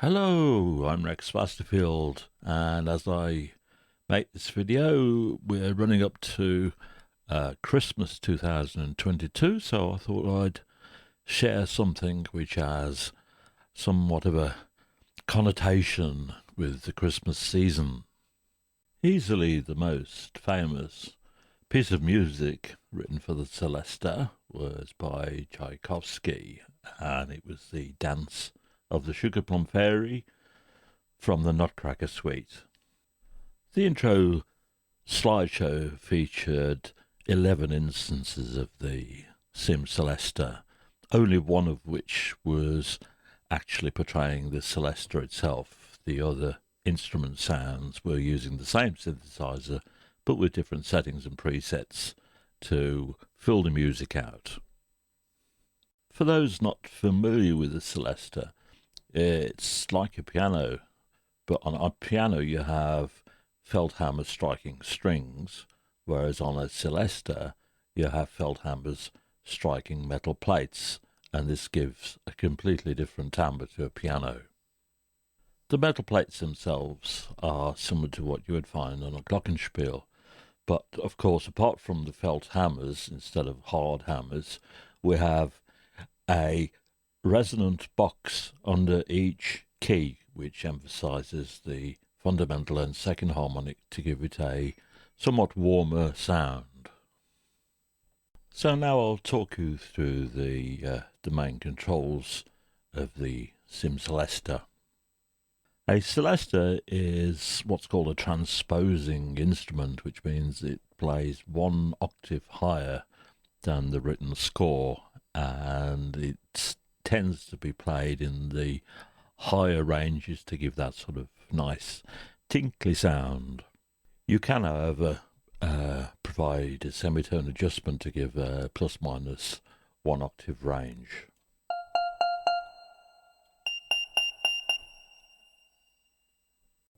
Hello, I'm Rex Westerfield, and as I make this video, we're running up to Christmas 2022, so I thought I'd share something which has somewhat of a connotation with the Christmas season. Easily the most famous piece of music written for the Celeste was by Tchaikovsky, and it was the dance of the Sugar Plum Fairy from the Nutcracker Suite. The intro slideshow featured 11 instances of the SIM-CELESTA, only one of which was actually portraying the Celeste itself. The other instrument sounds were using the same synthesizer, but with different settings and presets to fill the music out. For those not familiar with the Celeste, it's like a piano, but on a piano you have felt hammers striking strings, whereas on a Celeste you have felt hammers striking metal plates, and this gives a completely different timbre to a piano. The metal plates themselves are similar to what you would find on a Glockenspiel, but of course, apart from the felt hammers, instead of hard hammers, we have a resonant box under each key, which emphasizes the fundamental and second harmonic to give it a somewhat warmer sound. So now I'll talk you through the main controls of the SIM-CELESTA. A Celeste is what's called a transposing instrument, which means it plays one octave higher than the written score, and it tends to be played in the higher ranges to give that sort of nice tinkly sound. You can, however, provide a semitone adjustment to give a plus minus one octave range.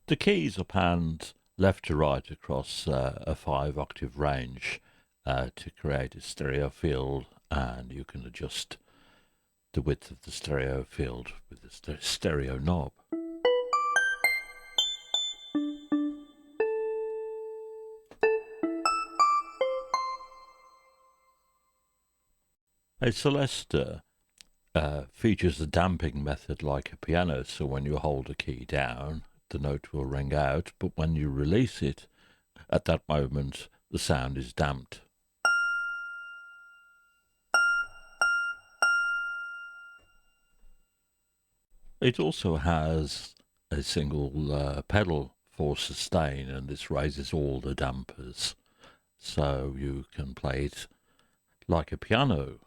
The keys are panned left to right across a 5-octave range to create a stereo field, and you can adjust the width of the stereo field with the stereo knob. A Celeste features a damping method like a piano, so when you hold a key down, the note will ring out, but when you release it, at that moment, the sound is damped. It also has a single pedal for sustain, and this raises all the dampers, so you can play it like a piano.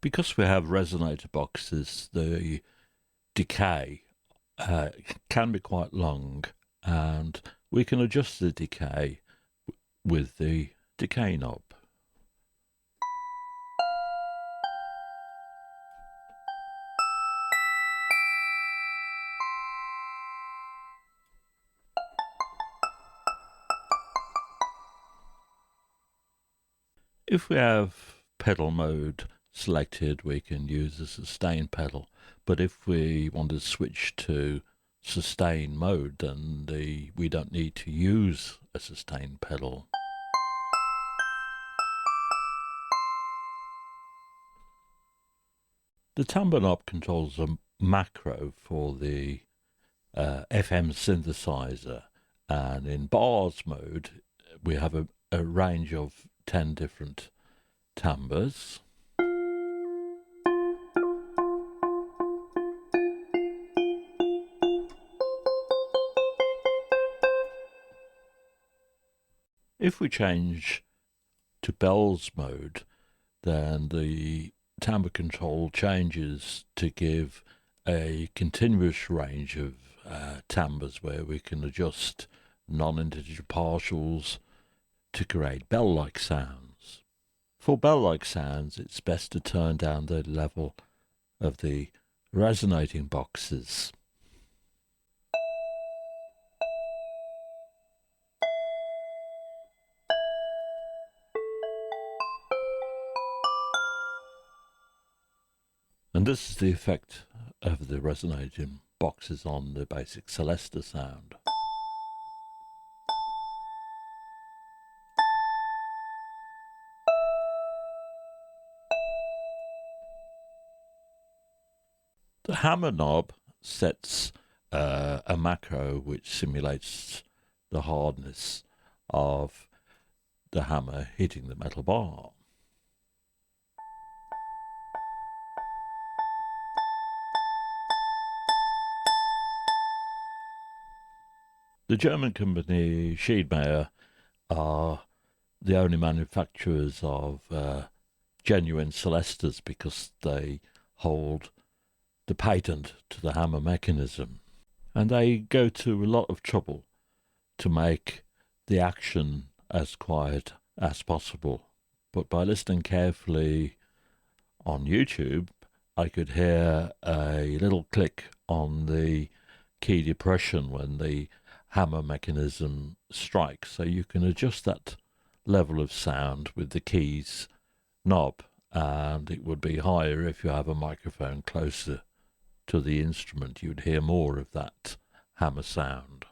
Because we have resonator boxes, the decay can be quite long, and we can adjust the decay with the decay knob. If we have pedal mode selected, we can use the sustain pedal, but if we want to switch to sustain mode, then we don't need to use a sustain pedal. The timbre knob controls a macro for the FM synthesizer, and in bars mode we have a range of 10 different timbres. If we change to bells mode, then the timbre control changes to give a continuous range of timbres where we can adjust non-integer partials to create bell-like sounds. For bell-like sounds, it's best to turn down the level of the resonating boxes. And this is the effect of the resonating boxes on the basic Celeste sound. The hammer knob sets a macro which simulates the hardness of the hammer hitting the metal bar. The German company Schiedmeier are the only manufacturers of genuine Celestas because they hold the patent to the hammer mechanism. And they go to a lot of trouble to make the action as quiet as possible. But by listening carefully on YouTube, I could hear a little click on the key depression when the hammer mechanism strikes. So you can adjust that level of sound with the keys knob, and it would be higher if you have a microphone closer to the instrument. You'd hear more of that hammer sound.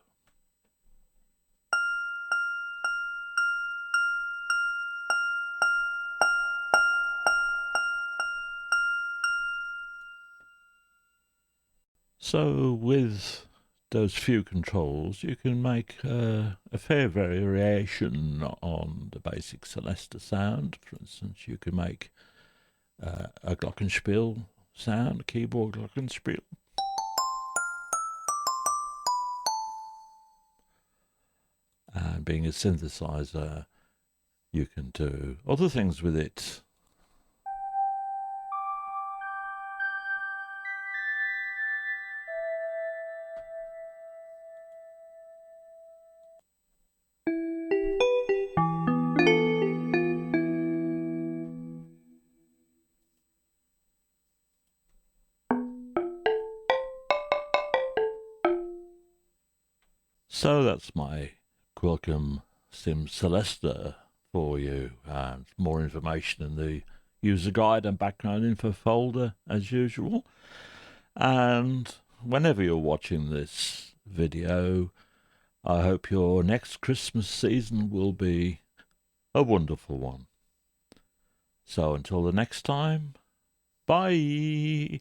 So with those few controls, you can make a fair variation on the basic Celeste sound. For instance, you can make a Glockenspiel sound, a keyboard Glockenspiel. And being a synthesizer, you can do other things with it. So that's my Quilcom SIM-CELESTA for you, and more information in the user guide and background info folder as usual. And whenever you're watching this video, I hope your next Christmas season will be a wonderful one. So until the next time, bye!